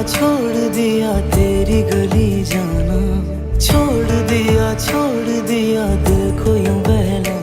छोड़ दिया तेरी गली जाना, छोड़ दिया दिल को यूं बहलाना।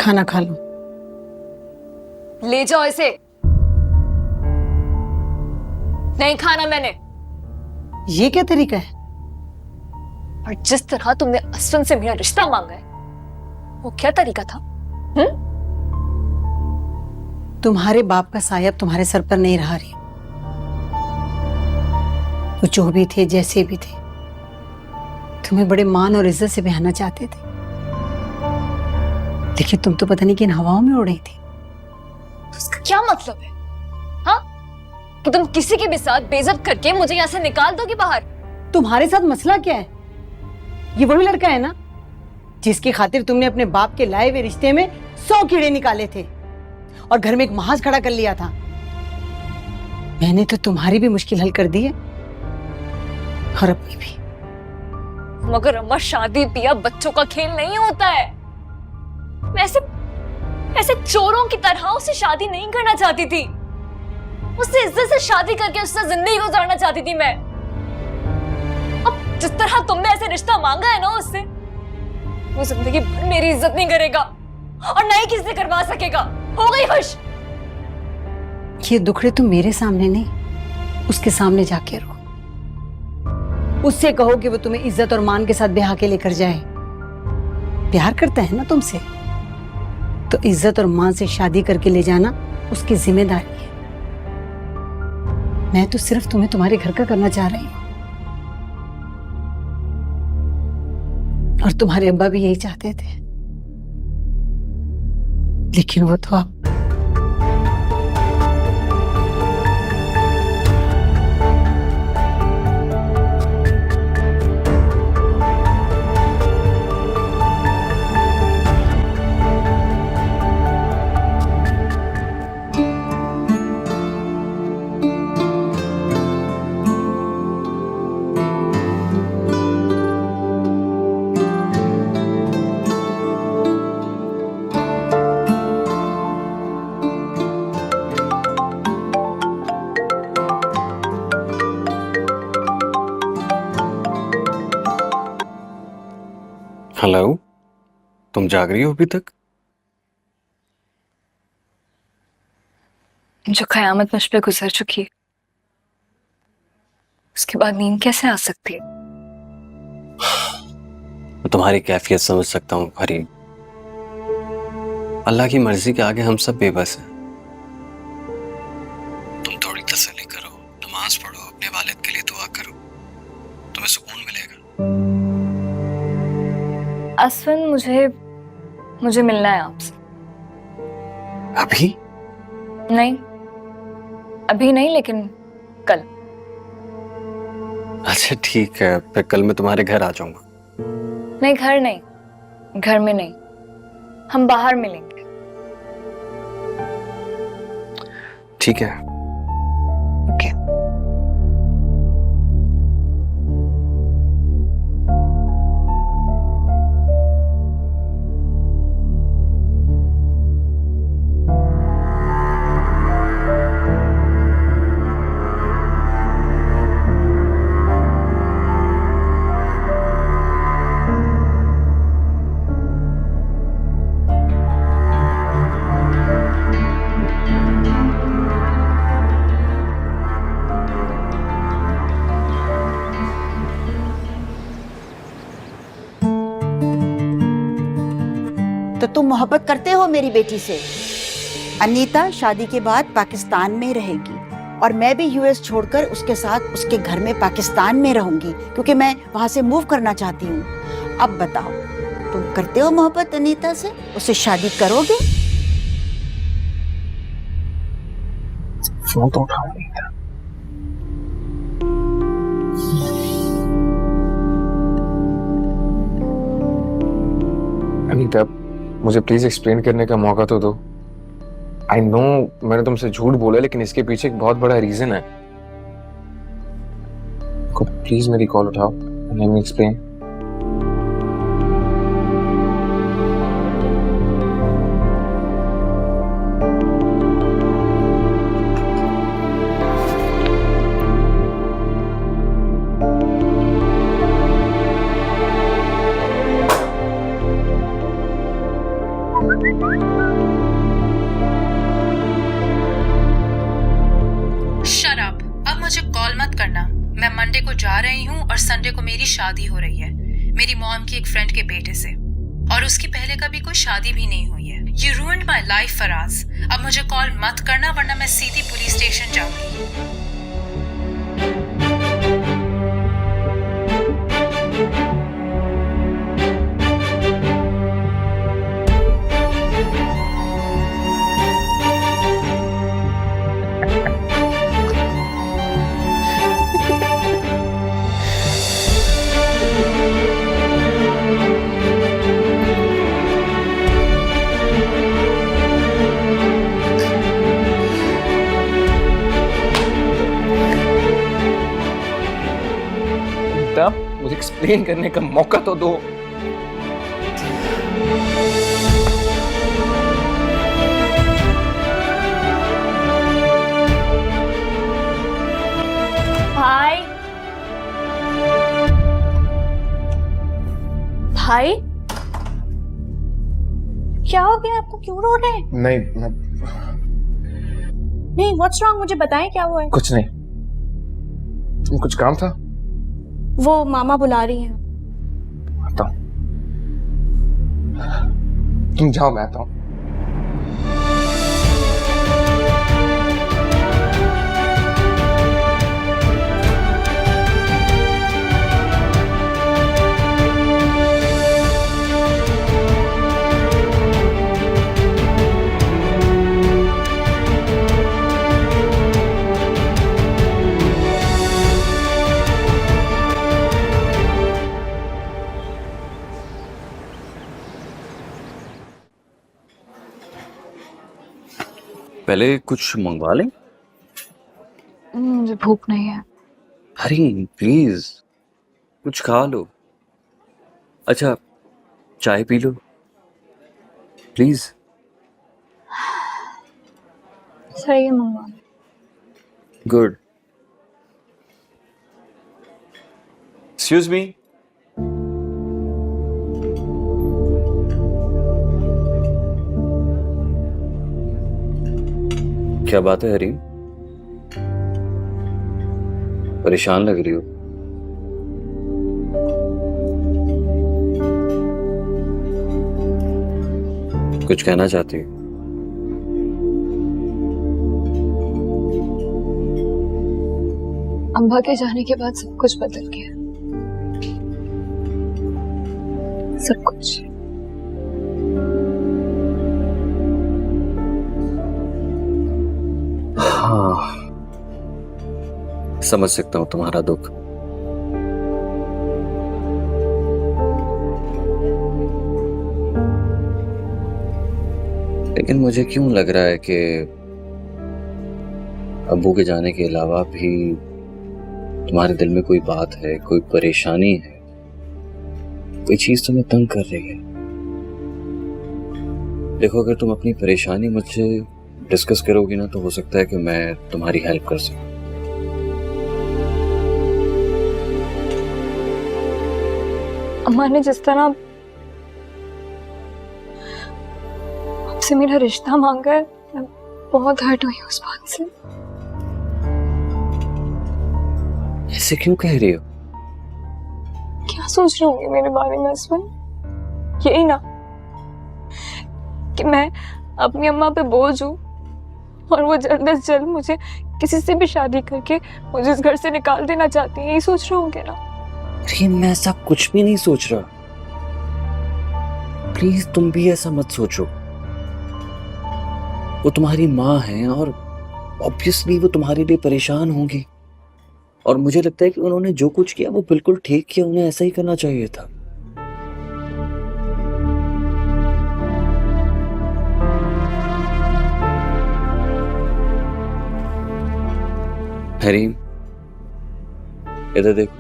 खाना खा लो। ले जाओ इसे। नहीं खाना मैंने। ये क्या तरीका है? और जिस तरह तुमने अश्विन से मेरा रिश्ता मांगा है, वो क्या तरीका था? तुम्हारे बाप का साया अब तुम्हारे सर पर नहीं रहा रही। वो जो भी थे, जैसे भी थे, तुम्हें बड़े मान और इज्जत से बहाना चाहते थे, लेकिन तुम तो पता नहीं किन हवाओं में उड़ रही थी। उसका क्या मतलब है? हाँ, कि तुम किसी के भी साथ बेइज्जत करके मुझे यहाँ से निकाल दोगे बाहर? तुम्हारे साथ मसला क्या है? ये वही लड़का है ना जिसकी खातिर तुमने अपने बाप के लाए हुए रिश्ते में 100 कीड़े निकाले थे और घर में एक महाज खड़ा कर लिया था। मैंने तो तुम्हारी भी मुश्किल हल कर दी है और अपनी भी। मगर अम्मा, शादी पिया बच्चों का खेल नहीं होता है। मैं ऐसे चोरों की तरह उससे शादी नहीं करना चाहती थी। उससे इज्जत से शादी करके उससे जिंदगी गुजारना चाहती थी मैं। अब जिस तरह तुमने ऐसे रिश्ता मांगा है ना उससे, वो जिंदगी भर मेरी इज्जत नहीं करेगा और ना ही किसी से करवा सकेगा। हो गई खुश? ये दुखड़े तुम मेरे सामने नहीं, उसके सामने जाके रो। उससे कहो कि वो तुम्हें इज्जत और मान के साथ ब्याह के लेकर जाए। प्यार करता है ना तुमसे, तो इज्जत और मान से शादी करके ले जाना उसकी जिम्मेदारी है। मैं तो सिर्फ तुम्हें तुम्हारे घर का करना चाह रही हूं, और तुम्हारे अब्बा भी यही चाहते थे, लेकिन वो तो अब हेलो, तुम जाग रही हो अभी तक? जो कयामत मुझ पे गुजर चुकी है, उसके बाद नींद कैसे आ सकती है? मैं तुम्हारी कैफियत समझ सकता हूँ फरीद। अल्लाह की मर्जी के आगे हम सब बेबस हैं। तुम थोड़ी तसल्ली करो, नमाज पढ़ो, अपने वालिद के लिए दुआ करो, तुम्हें सुकून मिलेगा। अश्विन, मुझे मिलना है आपसे। अभी? नहीं, अभी नहीं, लेकिन कल। अच्छा ठीक है, फिर कल मैं तुम्हारे घर आ जाऊंगा। नहीं, घर नहीं, घर में नहीं, हम बाहर मिलेंगे। ठीक है। ओके। तो तुम मोहब्बत करते हो मेरी बेटी से? अनीता शादी के बाद पाकिस्तान में रहेगी और मैं भी यूएस छोड़कर उसके साथ उसके घर में पाकिस्तान में रहूंगी, क्योंकि मैं वहां से मूव करना चाहती हूँ। अब बताओ, तुम करते हो मोहब्बत अनीता से? उससे शादी करोगे? फोन तो उठाओ अनीता। अनीता, मुझे प्लीज एक्सप्लेन करने का मौका तो दो। आई नो मैंने तुमसे झूठ बोला, लेकिन इसके पीछे एक बहुत बड़ा रीजन है। प्लीज मेरी कॉल उठाओ, लेट मी एक्सप्लेन। शराब, अब मुझे कॉल मत करना। मैं मंडे को जा रही हूँ और संडे को मेरी शादी हो रही है मेरी मॉम की एक फ्रेंड के बेटे से, और उसकी पहले कभी कोई शादी भी नहीं हुई है। You ruined my life Faraz. अब मुझे कॉल मत करना वरना मैं सीधी पुलिस स्टेशन जाऊंगी। मुझे एक्सप्लेन करने का मौका तो दो। भाई भाई, क्या हो गया आपको? क्यों रो रहे हैं? नहीं नहीं, व्हाट्स रॉन्ग? मुझे बताएं क्या हुआ है। कुछ नहीं। तुम कुछ काम था? वो मामा बुला रही हैं। आता हूं। तुम जाओ, मैं आता हूं। पहले कुछ मंगवा लें? मुझे भूख नहीं है। अरे प्लीज कुछ खा लो। अच्छा चाय पी लो प्लीज। सही है, मंगवा लो। गुड। Excuse me. क्या बात है हरी, परेशान लग रही हो? कुछ कहना चाहती हो? अम्बा के जाने के बाद सब कुछ बदल गया, सब कुछ। हाँ, समझ सकता हूं तुम्हारा दुख। लेकिन मुझे क्यों लग रहा है कि अब्बू के जाने के अलावा भी तुम्हारे दिल में कोई बात है, कोई परेशानी है, कोई चीज तुम्हें तंग कर रही है। देखो, अगर तुम अपनी परेशानी मुझसे डिस्कस करोगी ना तो हो सकता है कि मैं तुम्हारी हेल्प कर सकूं। अम्मा ने जिस तरह आपसे मेरा रिश्ता मांगा है, मैं बहुत हर्ट हुई उस बात से। ऐसे क्यों कह रही हो? क्या सोच रही होंगी मेरे बारे में असमन? यही ना कि मैं अपनी अम्मा पे बोझ हूँ और वो जल्द से जल्द मुझे किसी से भी शादी करके मुझे इस घर से निकाल देना चाहती है। यही सोच रहे होंगे ना? अरे मैं ऐसा कुछ भी नहीं सोच रहा। प्लीज तुम भी ऐसा मत सोचो। वो तुम्हारी माँ है और ऑब्वियसली वो तुम्हारे लिए परेशान होंगी, और मुझे लगता है कि उन्होंने जो कुछ किया वो बिल्कुल ठीक किया, उन्हें ऐसा ही करना चाहिए था। हरीम, इधर देखो।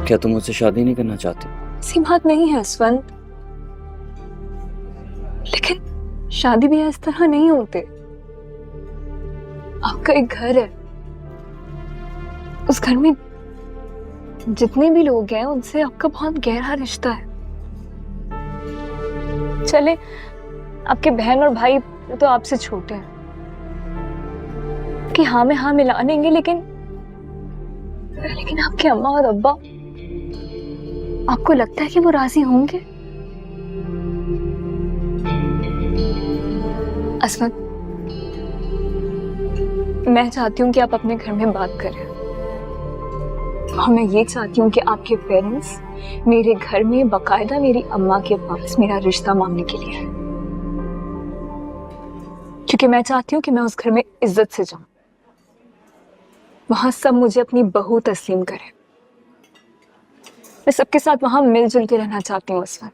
क्या तुम मुझसे शादी नहीं करना चाहते? ऐसी बात नहीं है असवंत, लेकिन शादी भी इस तरह नहीं होते। आपका एक घर है, उस घर में जितने भी लोग हैं उनसे आपका बहुत गहरा रिश्ता है। चले, आपके बहन और भाई तो आपसे छोटे हैं कि हाँ में हाँ मिला लेंगे, लेकिन आपके अम्मा और अब्बा, आपको लगता है कि वो राजी होंगे? असमत, मैं चाहती हूँ कि आप अपने घर में बात करें, और मैं ये चाहती हूँ कि आपके पेरेंट्स मेरे घर में बाकायदा मेरी अम्मा के पास मेरा रिश्ता मांगने के लिए आए, क्योंकि मैं चाहती हूँ कि मैं उस घर में इज्जत से जाऊं, वहां सब मुझे अपनी बहू तस्लीम करें। मैं सबके साथ वहां मिलजुल के रहना चाहती हूँ असफर।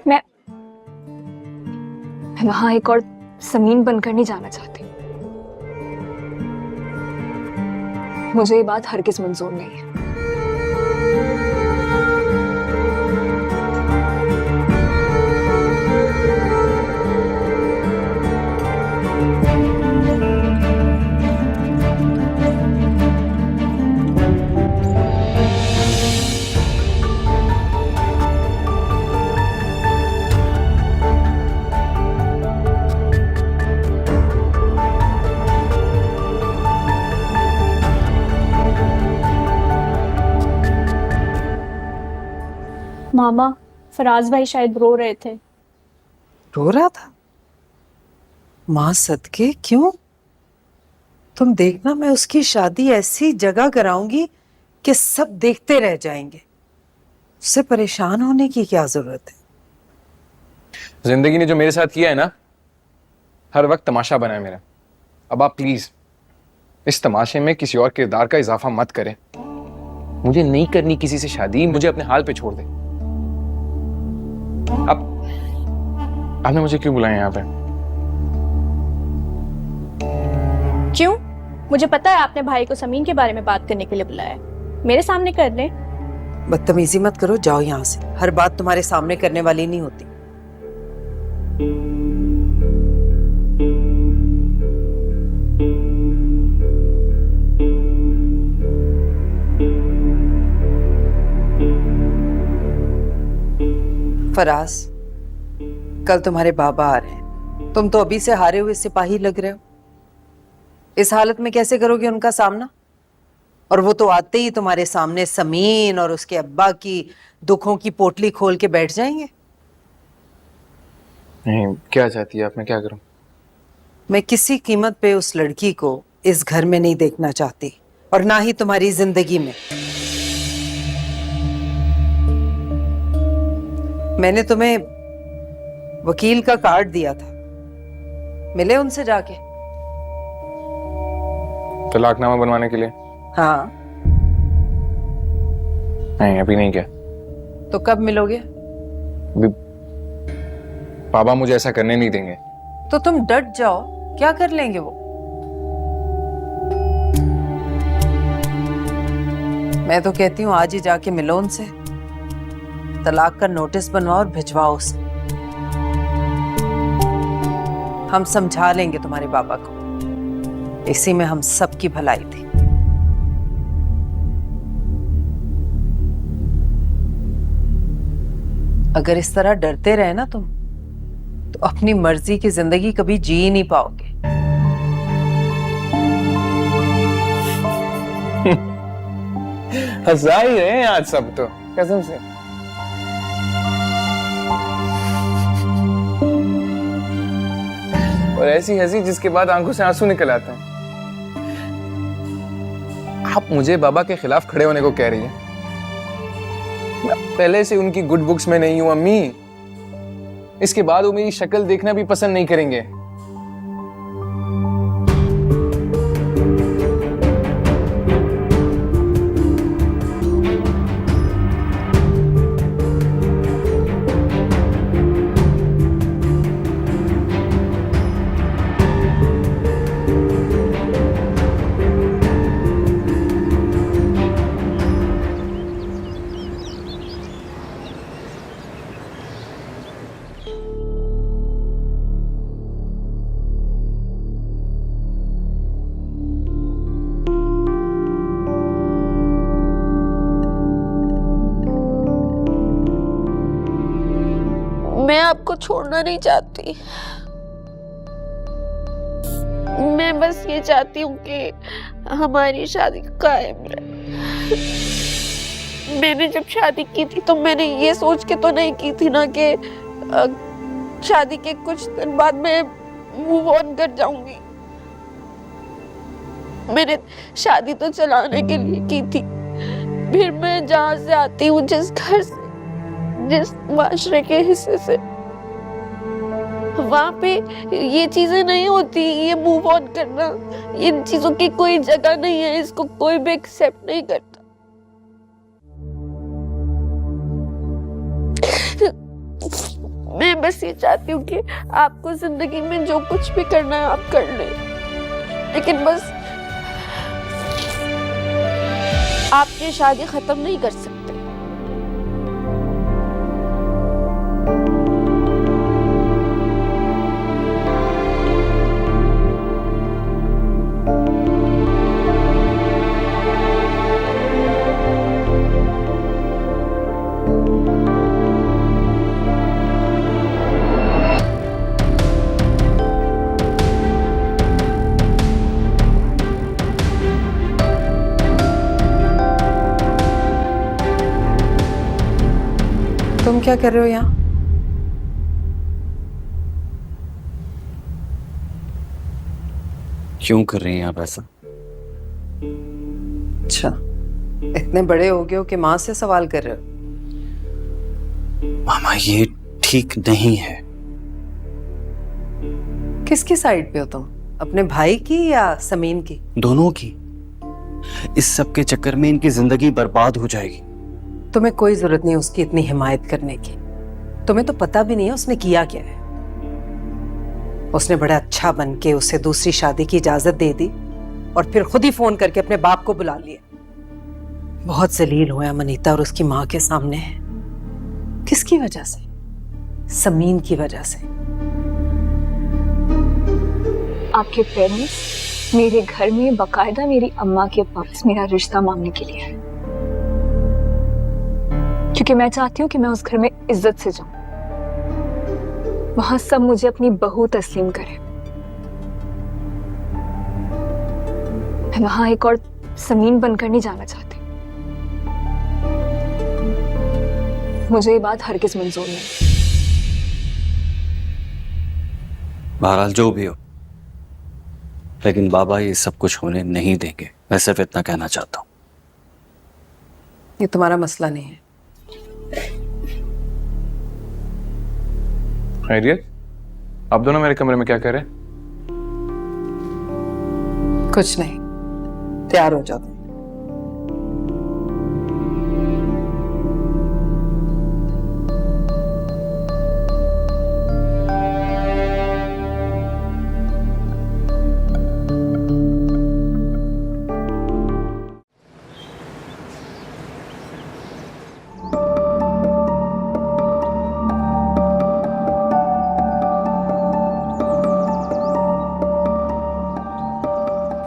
मैं वहां एक और समीन बनकर नहीं जाना चाहती। मुझे ये बात हरगिज मंजूर नहीं है। मामा, फराज भाई शायद रो रहे थे। रो रहा था? माँ सदके, क्यों? तुम देखना, मैं उसकी शादी ऐसी जगह कराऊंगी कि सब देखते रह जाएंगे। उससे परेशान होने की क्या जरूरत है? जिंदगी ने जो मेरे साथ किया है ना, हर वक्त तमाशा बना है मेरा। अब आप प्लीज इस तमाशे में किसी और किरदार का इजाफा मत करें। मुझे नहीं करनी किसी से शादी, मुझे अपने हाल पे छोड़ दे। अब आपने मुझे क्यों बुलाया यहाँ पे? क्यों? मुझे पता है आपने भाई को समीन के बारे में बात करने के लिए बुलाया है। मेरे सामने कर ले। बदतमीजी मत करो, जाओ यहाँ से। हर बात तुम्हारे सामने करने वाली नहीं होती। फराज, कल तुम्हारे बाबा आ रहे हैं। तुम तो अभी से हारे हुए सिपाही लग रहे हो। इस हालत में कैसे करोगे उनका सामना? और वो तो आते ही तुम्हारे सामने समीन और उसके अब्बा की दुखों की पोटली खोल के बैठ जाएंगे। नहीं, क्या चाहती है आप? मैं क्या करूं? मैं किसी कीमत पे उस लड़की को इस घर में नहीं देखना चाहती, और ना ही तुम्हारी जिंदगी में। मैंने तुम्हें वकील का कार्ड दिया था, मिले उनसे जाके? तलाकनामा बनवाने के लिए? हाँ। नहीं, अभी नहीं किया। तो कब मिलोगे? पापा मुझे ऐसा करने नहीं देंगे। तो तुम डट जाओ, क्या कर लेंगे वो? मैं तो कहती हूँ आज ही जाके मिलो उनसे, तलाक का नोटिस बनवाओ और भिजवाओ उसे। हम समझा लेंगे तुम्हारे पापा को, इसी में हम सबकी भलाई थी। अगर इस तरह डरते रहे ना तुम, तो अपनी मर्जी की जिंदगी कभी जी ही नहीं पाओगे। हंसा ही रहे हैं आज सब तो, कसम से। और ऐसी हंसी जिसके बाद आंखों से आंसू निकल आते हैं। आप मुझे बाबा के खिलाफ खड़े होने को कह रही हैं? मैं पहले से उनकी गुड बुक्स में नहीं हूं अम्मी। इसके बाद वो मेरी शक्ल देखना भी पसंद नहीं करेंगे। मैं आपको छोड़ना नहीं चाहती। मैं बस ये चाहती हूँ कि हमारी शादी कायम रहे। मैंने जब शादी की थी तो मैंने ये सोच के तो नहीं की थी ना कि शादी के कुछ दिन बाद मैं मूव ऑन कर जाऊंगी। मैंने शादी तो चलाने के लिए की थी। फिर मैं जहाँ से आती हूँ, जिस घर से, जिस माशरे के हिस्से से, वहां पे ये चीजें नहीं होती। ये मूव ऑन करना, इन चीजों की कोई जगह नहीं है। इसको कोई भी एक्सेप्ट नहीं करता। मैं बस ये चाहती हूँ कि आपको जिंदगी में जो कुछ भी करना है आप कर लें, लेकिन बस आप ये शादी खत्म नहीं कर सकते। तुम क्या कर रहे हो यहाँ? क्यों कर रही हैं आप ऐसा? अच्छा, इतने बड़े हो गए हो कि माँ से सवाल कर रहे हो? मामा ये ठीक नहीं है। किसकी साइड पे हो तुम? अपने भाई की या समीन की? दोनों की। इस सब के चक्कर में इनकी जिंदगी बर्बाद हो जाएगी। तुम्हें कोई जरूरत नहीं उसकी इतनी हिमायत करने की। तुम्हें तो पता भी नहीं है उसने किया क्या है। उसने बड़ा अच्छा बन के उसे दूसरी शादी की इजाजत दे दी और फिर खुद ही फोन करके अपने बाप को बुला लिया। बहुत जलील हुआ मनीता और उसकी माँ के सामने। किसकी वजह से? समीन की वजह से। आपके पेरेंट्स मेरे घर में बाकायदा मेरी अम्मा के पास मेरा रिश्ता मांगने के लिए आए, क्योंकि मैं चाहती हूँ कि मैं उस घर में इज्जत से जाऊं। वहां सब मुझे अपनी बहू तस्लीम करें। मैं वहां एक और समीन बनकर नहीं जाना चाहती। मुझे ये बात हरगिज मंजूर नहीं। बहरहाल जो भी हो, लेकिन बाबा ये सब कुछ होने नहीं देंगे। मैं सिर्फ इतना कहना चाहता हूँ। ये तुम्हारा मसला नहीं है। खैरियत? आप दोनों मेरे कमरे में क्या कर रहे हैं? कुछ नहीं, तैयार हो जाओ।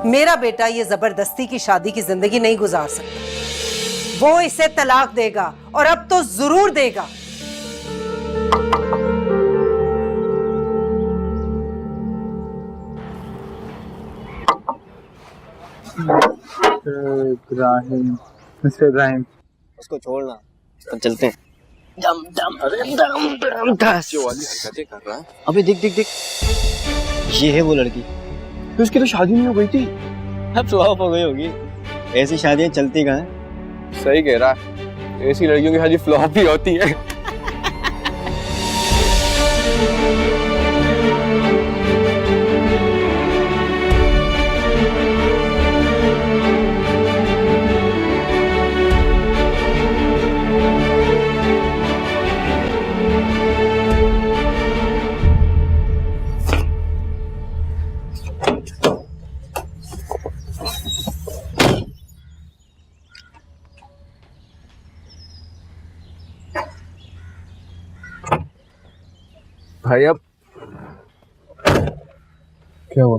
मेरा बेटा ये जबरदस्ती की शादी की जिंदगी नहीं गुजार सकता। वो इसे तलाक देगा और अब तो जरूर देगा। इब्राहिम, मिस्टर इब्राहिम, उसको छोड़ना, तो चलते हैं। दम दम अरे दम दम दस जो वाली हरकतें कर रहा है। अबे देख देख देख, ये है वो लड़की। तो उसकी तो शादी नहीं हो गई थी। अब फ्लॉप हो गई होगी। ऐसी शादियां चलती कहाँ हैं? सही कह रहा है, ऐसी लड़कियों की शादी फ्लॉप ही होती है। भाई अब क्या हुआ?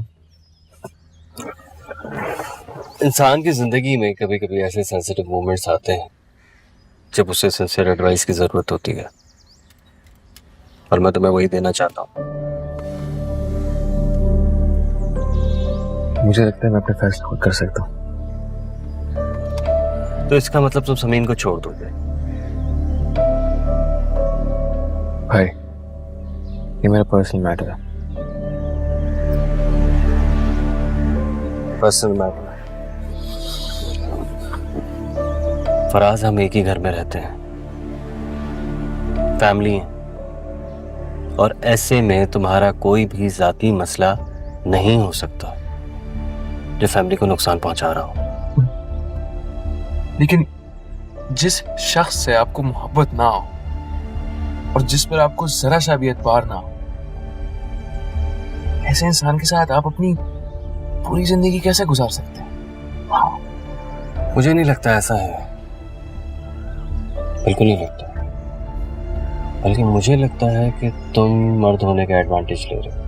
इंसान की जिंदगी में कभी कभी ऐसे सेंसिटिव मोमेंट्स आते हैं जब उसे सिंसियर एडवाइस की जरूरत होती है, और मैं तुम्हें वही देना चाहता हूँ। मुझे लगता है मैं अपने फैसले खुद कर सकता हूँ। तो इसका मतलब तुम समीन को छोड़ दोगे? भाई ये मेरा पर्सनल मैटर है। पर्सनल मैटर है। फराज, हम एक ही घर में रहते हैं, फैमिली है, और ऐसे में तुम्हारा कोई भी जाती मसला नहीं हो सकता जो फैमिली को नुकसान पहुंचा रहा हो। लेकिन जिस शख्स से आपको मोहब्बत ना हो और जिस पर आपको जरा सा भी एतबार ना हो, ऐसे इंसान के साथ आप अपनी पूरी जिंदगी कैसे गुजार सकते हैं? मुझे नहीं लगता ऐसा है, बिल्कुल नहीं लगता। बल्कि मुझे लगता है कि तुम मर्द होने का एडवांटेज ले रहे हो।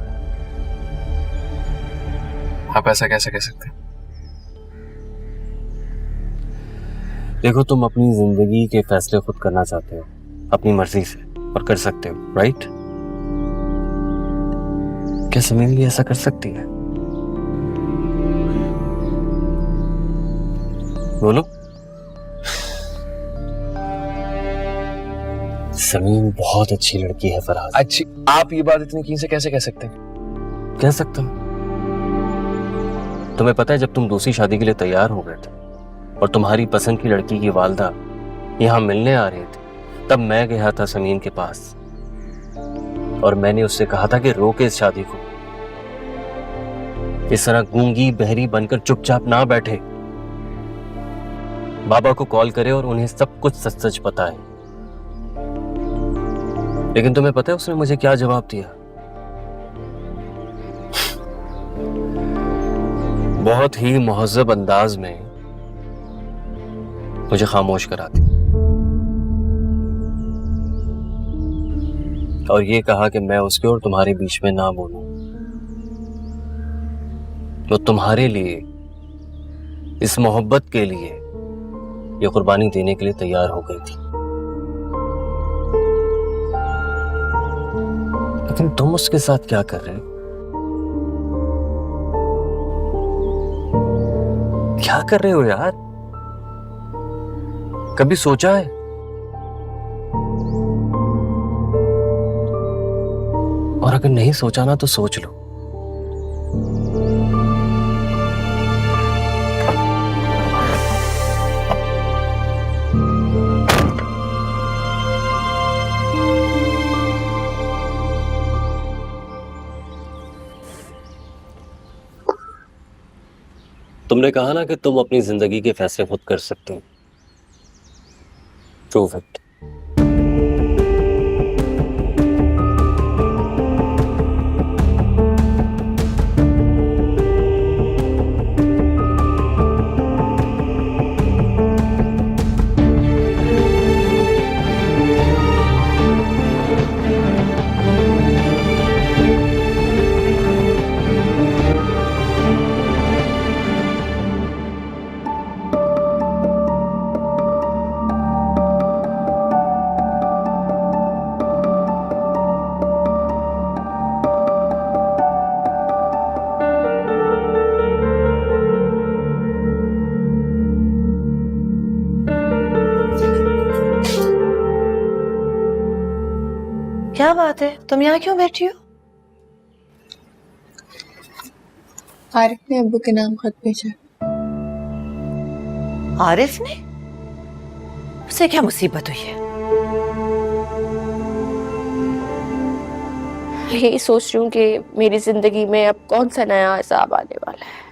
आप ऐसा कैसे कह सकते हैं? देखो, तुम अपनी जिंदगी के फैसले खुद करना चाहते हो अपनी मर्जी से, और कर सकते हो, राइट? क्या समीन भी ऐसा कर सकती है? बोलो। समीन बहुत अच्छी लड़की है फराज। अच्छी? आप ये बात इतनी यकीन से कैसे कह सकते हैं? कह सकता हूं। तुम्हें पता है, जब तुम दूसरी शादी के लिए तैयार हो गए थे और तुम्हारी पसंद की लड़की की वालदा यहां मिलने आ रहे थे, तब मैं गया था समीन के पास और मैंने उससे कहा था कि रोके इस शादी को। इस तरह गूंगी बहरी बनकर चुपचाप ना बैठे, बाबा को कॉल करे और उन्हें सब कुछ सच सच पता है। लेकिन तुम्हें पता है उसने मुझे क्या जवाब दिया? बहुत ही मुहज़्ज़ब अंदाज में मुझे खामोश करा दी और ये कहा कि मैं उसके और तुम्हारे बीच में ना बोलूं। तो तुम्हारे लिए, इस मोहब्बत के लिए ये कुर्बानी देने के लिए तैयार हो गई थी। लेकिन तुम उसके साथ क्या कर रहे हो? क्या कर रहे हो यार? कभी सोचा है? और अगर नहीं सोचा ना तो सोच लो। तुमने कहा ना कि तुम अपनी जिंदगी के फैसले खुद कर सकते हो। Prove it. क्या बात है, तुम यहाँ क्यों बैठी हो? आरिफ ने अब्बू के नाम खत भेजा। आरिफ ने? उसे क्या मुसीबत हुई है? यही सोच रही हूँ कि मेरी जिंदगी में अब कौन सा नया अजाब आने वाला है।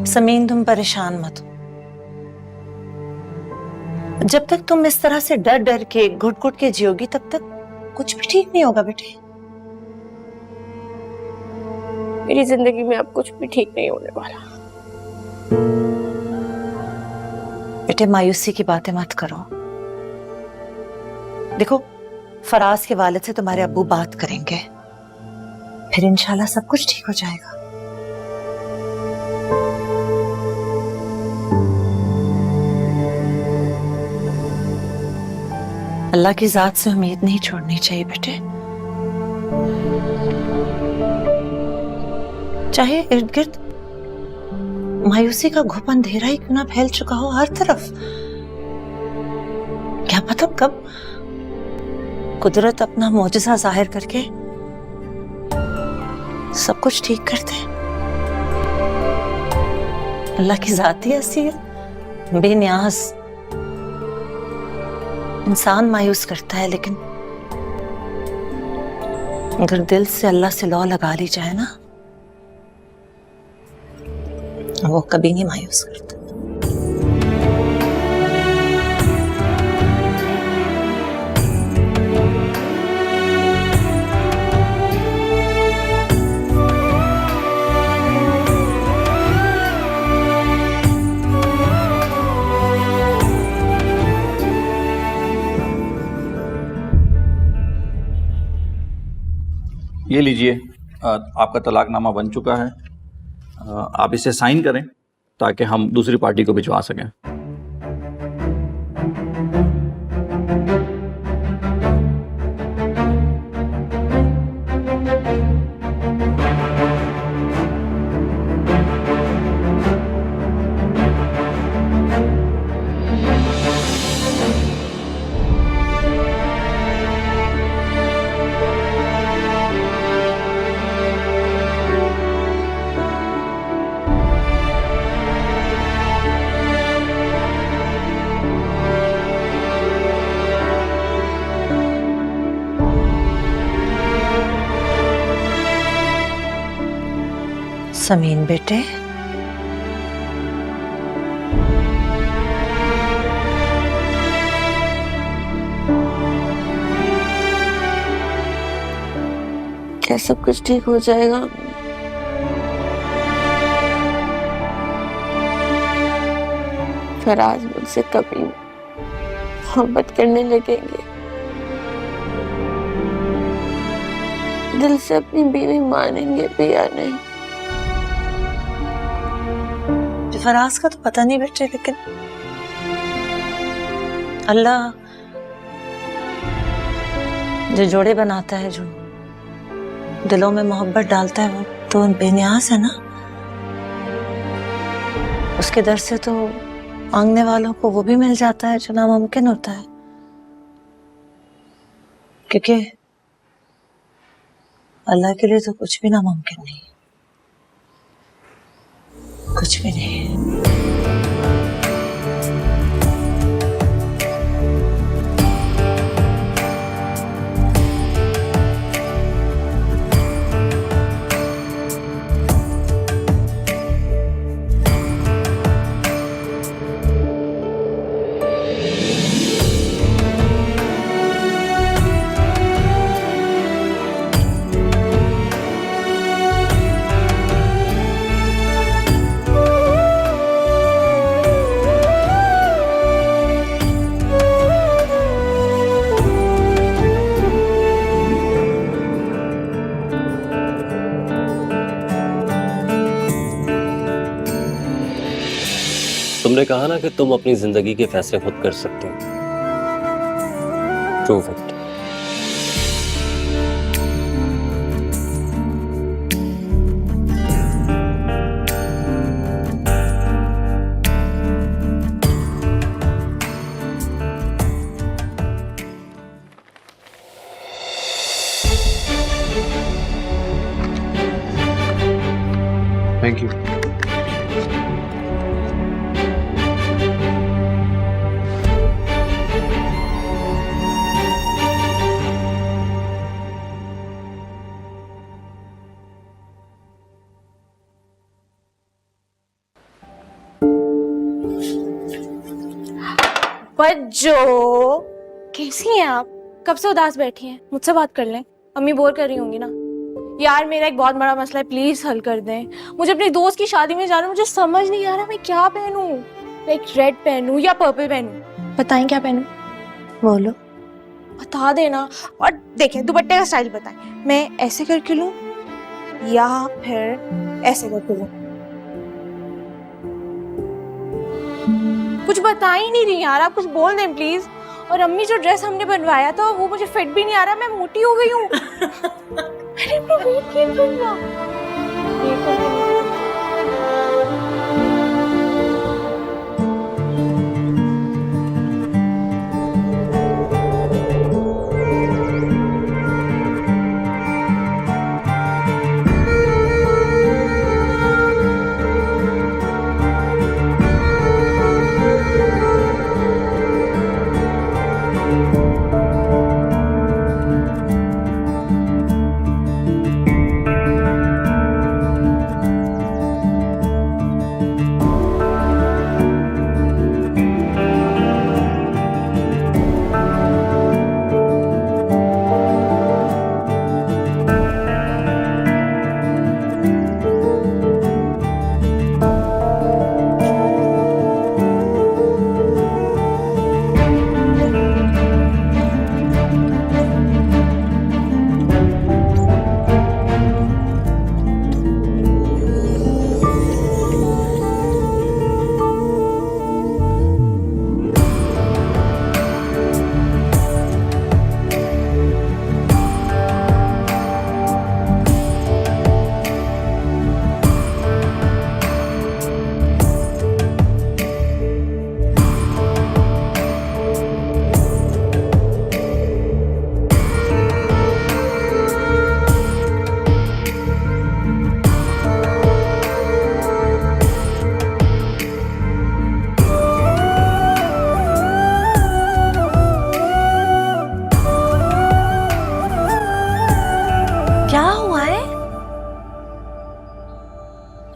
समीन, तुम परेशान मत हो। जब तक तुम इस तरह से डर डर के घुट घुट के जियोगी तब तक कुछ भी ठीक नहीं होगा बेटे। मेरी जिंदगी में अब कुछ भी ठीक नहीं होने वाला। बेटे, मायूसी की बातें मत करो। देखो, फराज के वालिद से तुम्हारे अब्बू बात करेंगे, फिर इंशाल्लाह सब कुछ ठीक हो जाएगा। अल्लाह की जात से उम्मीद नहीं छोड़नी चाहिए बेटे। चाहे इर्द गिर्द मायूसी का घुप अंधेरा ही क्यों ना फैल चुका हो हर तरफ, क्या पता कब कुदरत अपना मौजज़ा जाहिर करके सब कुछ ठीक कर दे। अल्लाह की जात ही ऐसी है, बेनियाज। इंसान मायूस करता है, लेकिन अगर दिल से अल्लाह से लौ लगा ली जाए ना, वो कभी नहीं मायूस करता। ये लीजिए, आपका तलाकनामा बन चुका है। आप इसे साइन करें ताकि हम दूसरी पार्टी को भिजवा सकें। समीन बेटे, क्या सब कुछ ठीक हो जाएगा? फराज मुझसे कभी मोहब्बत करने लगेंगे, दिल से अपनी बीवी मानेंगे भी या नहीं? फराज का तो पता नहीं बेटे, लेकिन अल्लाह जो जोड़े बनाता है, जो दिलों में मोहब्बत डालता है, वो तो बेनियाज है ना। उसके दर से तो मांगने वालों को वो भी मिल जाता है जो नामुमकिन होता है, क्योंकि अल्लाह के लिए तो कुछ भी नामुमकिन नहीं, कुछ भी नहीं। तुमने कहा ना कि तुम अपनी जिंदगी के फैसले खुद कर सकते हो। Prove it. Thank you. बच्चों कैसी हैं आप? कब से उदास बैठी हैं? मुझसे बात कर लें। अम्मी बोर कर रही होंगी ना। यार मेरा एक बहुत बड़ा मसला है, प्लीज हल कर दें। मुझे अपने दोस्त की शादी में जाना, मुझे समझ नहीं आ रहा मैं क्या पहनूं। लाइक रेड पहनूं या पर्पल पहनूं? बताएं क्या पहनूं? बोलो। बता देना। और देखें दुपट्टे का स्टाइल बताएं। मैं ऐसे करके लूं या फिर ऐसे करके लूं? कुछ बता ही नहीं रही यार, आप कुछ बोल दें प्लीज। और अम्मी जो ड्रेस हमने बनवाया था वो मुझे फिट भी नहीं आ रहा, मैं मोटी हो गई हूँ। मैंने अपना वेट गेन कर लिया।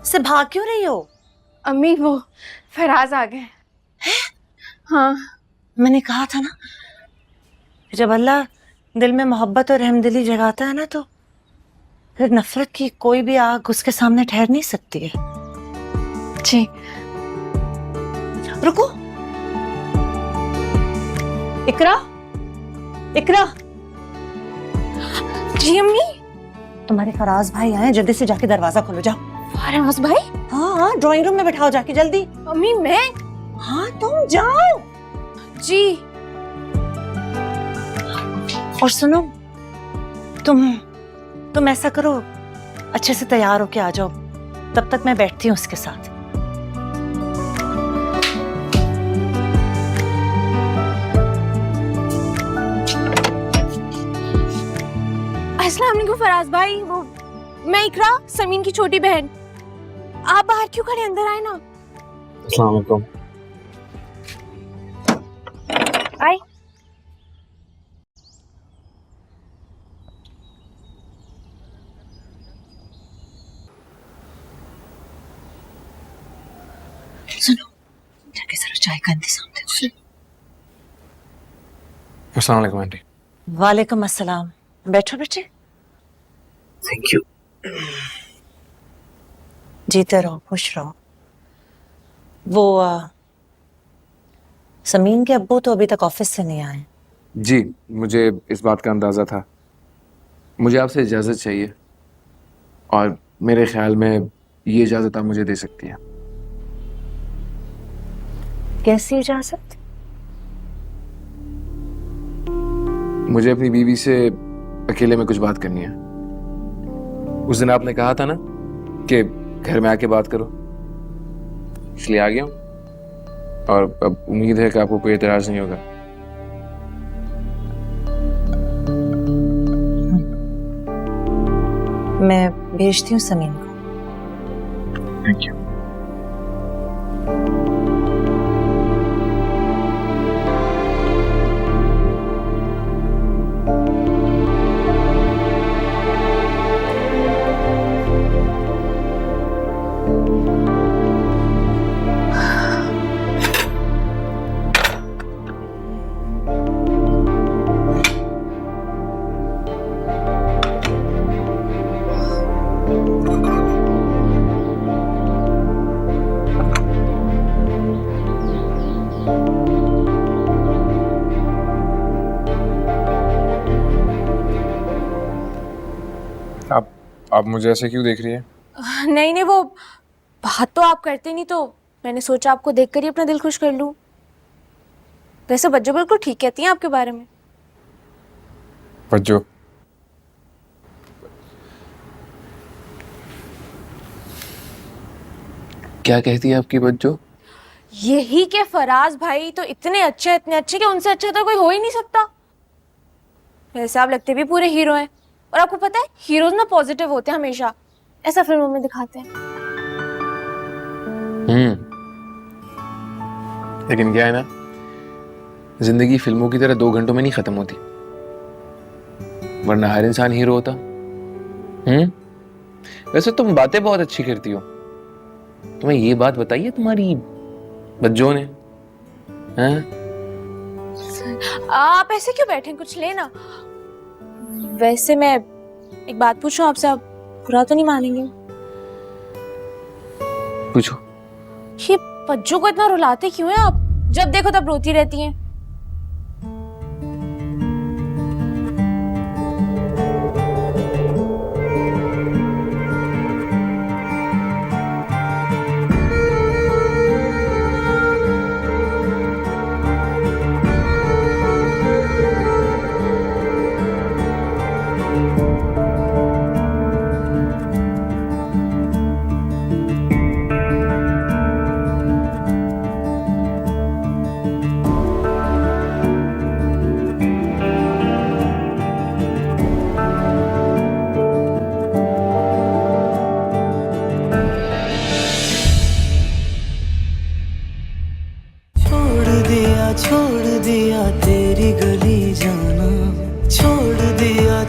से भाग क्यों रही हो? अम्मी वो फराज आ गए। हाँ मैंने कहा था ना, जब अल्लाह दिल में मोहब्बत और रहमदिली जगाता है ना तो फिर नफरत की कोई भी आग उसके सामने ठहर नहीं सकती है। जी रुको। इकरा, इकरा। जी अम्मी। तुम्हारे फराज भाई आए, जल्दी से जाके दरवाजा खोलो, जाओ। फराज भाई? हाँ हाँ, ड्राइंग रूम में बैठाओ जाके जल्दी। अम्मी मैं? हाँ तुम जाओ। जी। और सुनो, तुम ऐसा करो, अच्छे से तैयार होके आ जाओ, तब तक मैं बैठती हूँ उसके साथ। अस्सलाम वालेकुम फराज भाई। वो मैं इकरा, समीन की छोटी बहन। आप बाहर क्यों खड़े, अंदर आए ना। अस्सलाम वालेकुम। आए। सुनो, जाके जरा चाय का इंतजाम देखो। अस्सलाम वालेकुम आंटी। वालेकुम अस्सलाम। बैठो बेटे। Thank you. जीते रहो, खुश रहो। वो समीन के अब्बू तो अभी तक ऑफिस से नहीं आए। जी, मुझे इस बात का अंदाजा था। मुझे आपसे इजाज़त चाहिए और मेरे ख्याल में ये इजाज़त आप मुझे दे सकती हैं। कैसी इजाजत? मुझे अपनी बीवी से अकेले में कुछ बात करनी है। उस दिन आपने कहा था ना कि घर में आके बात करो, इसलिए आ गया हूँ और अब उम्मीद है कि आपको कोई एतराज नहीं होगा। मैं भेजती हूँ समीन को। Thank you. आप मुझे ऐसे क्यों देख रही है? नहीं नहीं, वो बात तो आप करते नहीं, तो मैंने सोचा आपको देखकर ही अपना दिल खुश कर लूं। वैसे बज्जो बिल्कुल ठीक कहती हैं आपके बारे में। बज्जो? क्या कहती है आपकी बज्जो? यही के फराज भाई तो इतने अच्छे कि उनसे अच्छा तो कोई हो ही नहीं सकता। वैसे आप लगते भी पूरे हीरो हैं, और आपको पता है हीरोज ना पॉजिटिव होते हैं हमेशा, ऐसा फिल्मों में दिखाते हैं। लेकिन क्या है ना, जिंदगी फिल्मों की तरह 2 घंटों में नहीं खत्म होती, वरना हर इंसान हीरो होता। वैसे तुम बातें बहुत अच्छी करती हो। तुम्हें ये बात बताई है तुम्हारी बज्जो ने? हैं? आप ऐसे क्यों बैठे, कुछ लेना? वैसे मैं एक बात पूछूं आपसे, आप बुरा तो नहीं मानेंगे? पूछो। ये बज्जो को इतना रुलाते क्यों हैं आप? जब देखो तब रोती रहती हैं। छोड़ दिया तेरी गली जाना, छोड़ दिया